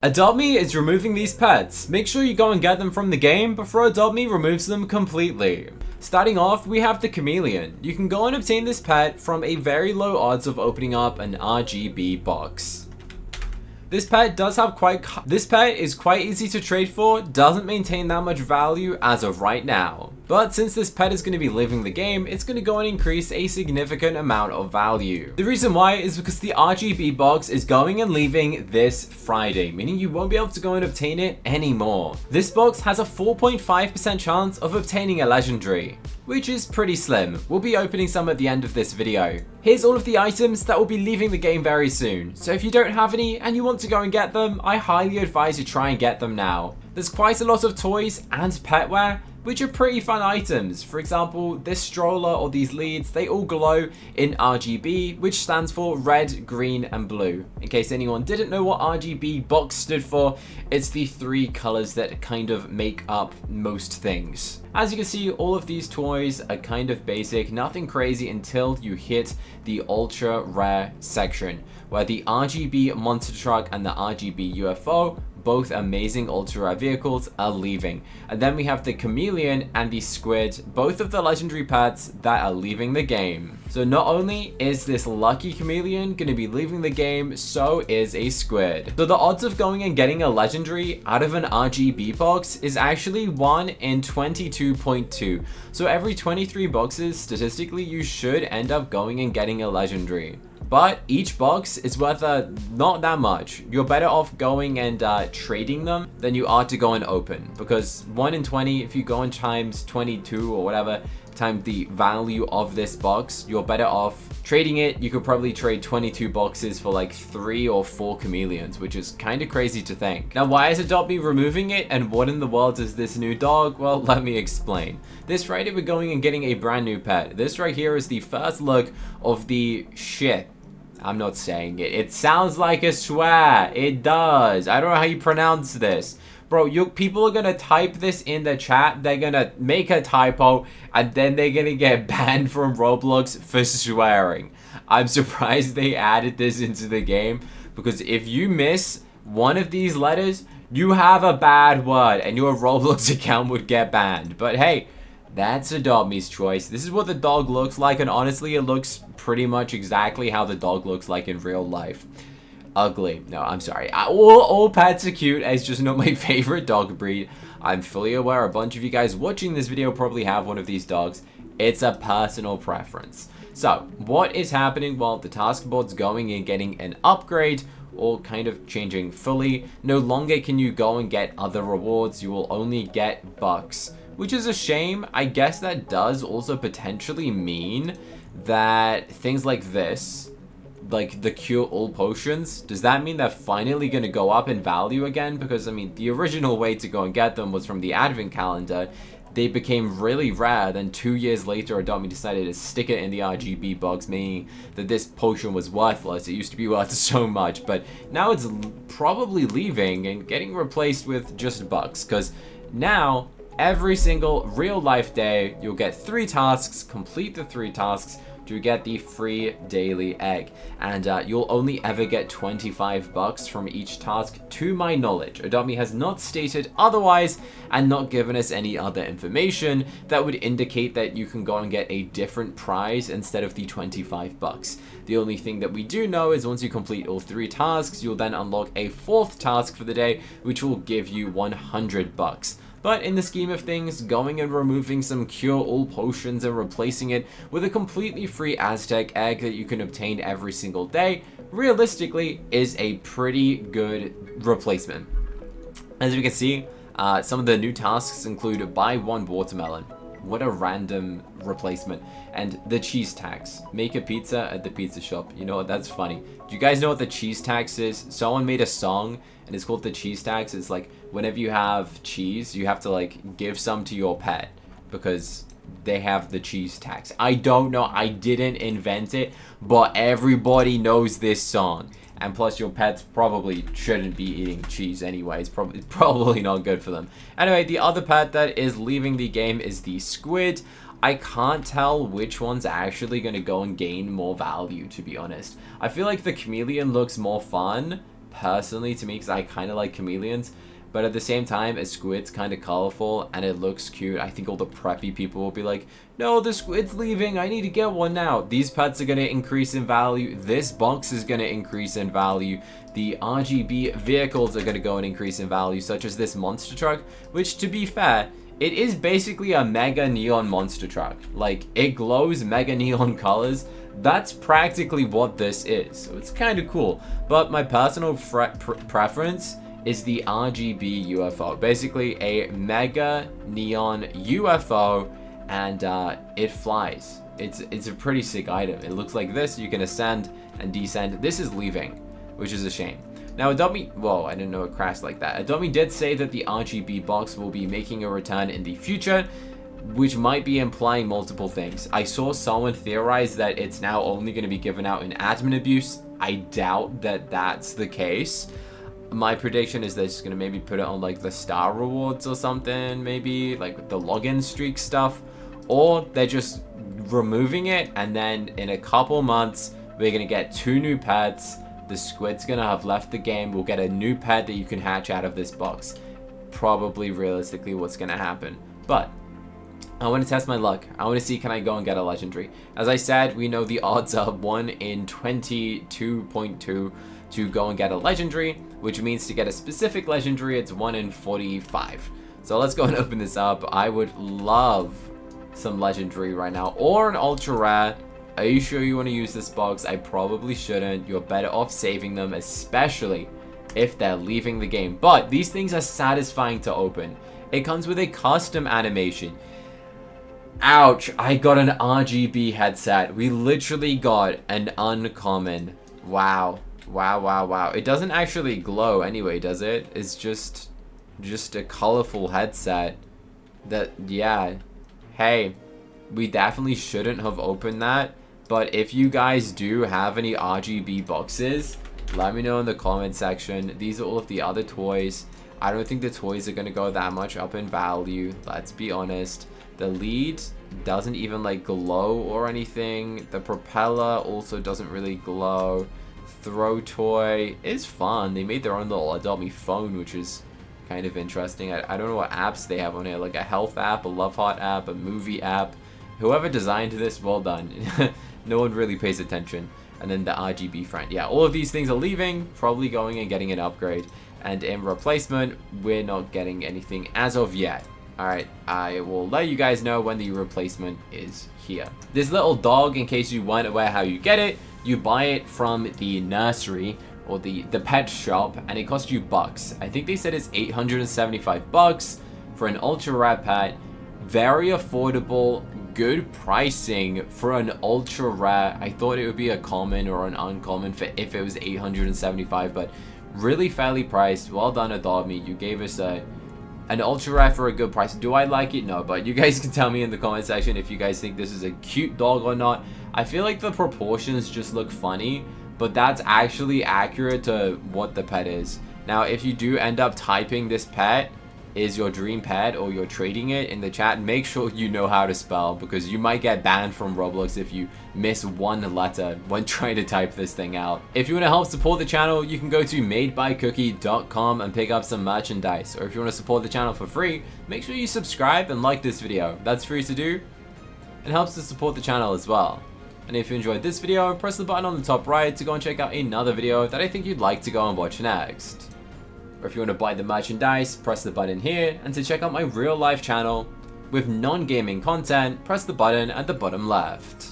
Adopt Me is removing these pets. Make sure you go and get them from the game before Adopt Me removes them completely. Starting off, we have the Chameleon. You can go and obtain this pet from a very low odds of opening up an RGB box. This pet is quite easy to trade for, doesn't maintain that much value as of right now. But since this pet is going to be leaving the game, it's going to go and increase a significant amount of value. The reason why is because the RGB box is going and leaving this Friday, meaning you won't be able to go and obtain it anymore. This box has a 4.5% chance of obtaining a legendary, which is pretty slim. We'll be opening some at the end of this video. Here's all of the items that will be leaving the game very soon. So if you don't have any and you want to go and get them, I highly advise you try and get them now. There's quite a lot of toys and petware, which are pretty fun items. For example, this stroller or these leads, they all glow in RGB, which stands for red, green, and blue. In case anyone didn't know what RGB box stood for, it's the three colors that kind of make up most things. As you can see, all of these toys are kind of basic, nothing crazy until you hit the ultra rare section, where the RGB monster truck and the RGB UFO, both amazing ultra rare vehicles, are leaving. And then we have the Chameleon and the Squid, both of the legendary pets that are leaving the game. So not only is this lucky Chameleon going to be leaving the game, so is a Squid. So the odds of going and getting a legendary out of an RGB box is actually 1 in 22.2. So every 23 boxes, statistically, you should end up going and getting a legendary. But each box is worth not that much. You're better off going and trading them than you are to go and open. Because 1 in 20, if you go and times 22 or whatever, times the value of this box, you're better off trading it. You could probably trade 22 boxes for like 3 or 4 chameleons, which is kind of crazy to think. Now, why is Adopt Me removing it, and what in the world is this new dog? Well, let me explain. This Friday, we're going and getting a brand new pet. This right here is the first look of the shit. I'm not saying it. It sounds like a swear. It does. I don't know how you pronounce this. Bro, people are gonna type this in the chat. They're gonna make a typo, and then they're gonna get banned from Roblox for swearing. I'm surprised they added this into the game, because if you miss one of these letters, you have a bad word, and your Roblox account would get banned. But hey, that's Adopt Me's choice. This is what the dog looks like, and honestly, it looks pretty much exactly how the dog looks like in real life. Ugly. No, I'm sorry. All pets are cute. It's just not my favorite dog breed. I'm fully aware a bunch of you guys watching this video probably have one of these dogs. It's a personal preference. So, what is happening? Well, the task board's going and getting an upgrade, or kind of changing fully. No longer can you go and get other rewards. You will only get bucks, which is a shame. I guess that does also potentially mean that things like this, like the cure all potions, does that mean they're finally going to go up in value again? Because I mean, the original way to go and get them was from the advent calendar. They became really rare. Then 2 years later, Adopt Me decided to stick it in the RGB box, meaning that this potion was worthless. It used to be worth so much, but now it's probably leaving and getting replaced with just bucks, because now every single real life day, you'll get 3 tasks, complete the 3 tasks to get the free daily egg. And you'll only ever get 25 bucks from each task, to my knowledge. Adopt Me has not stated otherwise and not given us any other information that would indicate that you can go and get a different prize instead of the 25 bucks. The only thing that we do know is once you complete all 3 tasks, you'll then unlock a 4th task for the day, which will give you 100 bucks. But in the scheme of things, going and removing some cure-all potions and replacing it with a completely free Aztec egg that you can obtain every single day, realistically, is a pretty good replacement. As you can see, some of the new tasks include buy 1 watermelon. What a random replacement. And the cheese tax. Make a pizza at the pizza shop. You know what? That's funny. Do you guys know what the cheese tax is? Someone made a song and it's called the cheese tax. It's like whenever you have cheese, you have to like give some to your pet because they have the cheese tax. I don't know. I didn't invent it, but everybody knows this song. And plus, your pets probably shouldn't be eating cheese anyway. It's probably not good for them. Anyway, the other pet that is leaving the game is the Squid. I can't tell which one's actually going to go and gain more value, to be honest. I feel like the Chameleon looks more fun, personally to me because I kind of like chameleons. But at the same time, a squid's kind of colorful and it looks cute. I think all the preppy people will be like, no, the squid's leaving. I need to get one now. These pets are going to increase in value. This box is going to increase in value. The RGB vehicles are going to go and increase in value, such as this monster truck, which, to be fair, it is basically a mega neon monster truck. Like, it glows mega neon colors. That's practically what this is. So it's kind of cool. But my personal preference is the RGB UFO. Basically a mega neon UFO, and it flies. It's a pretty sick item. It looks like this. You can ascend and descend. This is leaving, which is a shame. Now, Adobe, whoa, I didn't know it crashed like that. Adobe did say that the RGB box will be making a return in the future, which might be implying multiple things. I saw someone theorize that it's now only going to be given out in admin abuse. I doubt that that's the case. My prediction is they're just going to maybe put it on like the star rewards or something, maybe like the login streak stuff, or they're just removing it, and then in a couple months we're going to get 2 new pets. The squid's going to have left the game. We'll get a new pet that you can hatch out of this box. Probably realistically what's going to happen. But I want to test my luck. I want to see, can I go and get a legendary? As I said, we know the odds are 1 in 22.2 to go and get a legendary, which means to get a specific legendary, it's 1 in 45. So let's go and open this up. I would love some legendary right now, or an ultra rare. Are you sure you want to use this box? I probably shouldn't. You're better off saving them, especially if they're leaving the game. But these things are satisfying to open. It comes with a custom animation. Ouch, I got an RGB headset. We literally got an uncommon. Wow. Wow, wow, wow. It doesn't actually glow anyway, does it? It's just a colorful headset that, yeah. Hey, we definitely shouldn't have opened that. But if you guys do have any RGB boxes, let me know in the comment section. These are all of the other toys. I don't think the toys are going to go that much up in value. Let's be honest. The lead doesn't even like glow or anything. The propeller also doesn't really glow. Throw toy is fun. They made their own little Adopt Me phone, which is kind of interesting. I don't know what apps they have on here, like a health app, a love heart app, a movie app. Whoever designed this, well done. No one really pays attention. And then the RGB friend. Yeah, all of these things are leaving, probably going and getting an upgrade. And in replacement, we're not getting anything as of yet. Alright, I will let you guys know when the replacement is here. This little dog, in case you weren't aware how you get it, you buy it from the nursery or the pet shop, and it costs you bucks. I think they said it's 875 bucks for an ultra rare pet. Very affordable, good pricing for an ultra rare. I thought it would be a common or an uncommon for if it was 875, but really fairly priced. Well done, Adopt Me. You gave us an ultra rare for a good price. Do I like it? No, but you guys can tell me in the comment section if you guys think this is a cute dog or not. I feel like the proportions just look funny, but that's actually accurate to what the pet is. Now, if you do end up typing this pet is your dream pet, or you're trading it in the chat, make sure you know how to spell, because you might get banned from Roblox if you miss one letter when trying to type this thing out. If you want to help support the channel, you can go to madebycookie.com and pick up some merchandise. Or if you want to support the channel for free, make sure you subscribe and like this video. That's free to do and helps to support the channel as well. And if you enjoyed this video, press the button on the top right to go and check out another video that I think you'd like to go and watch next. Or if you want to buy the merchandise, press the button here, and to check out my real life channel with non-gaming content, press the button at the bottom left.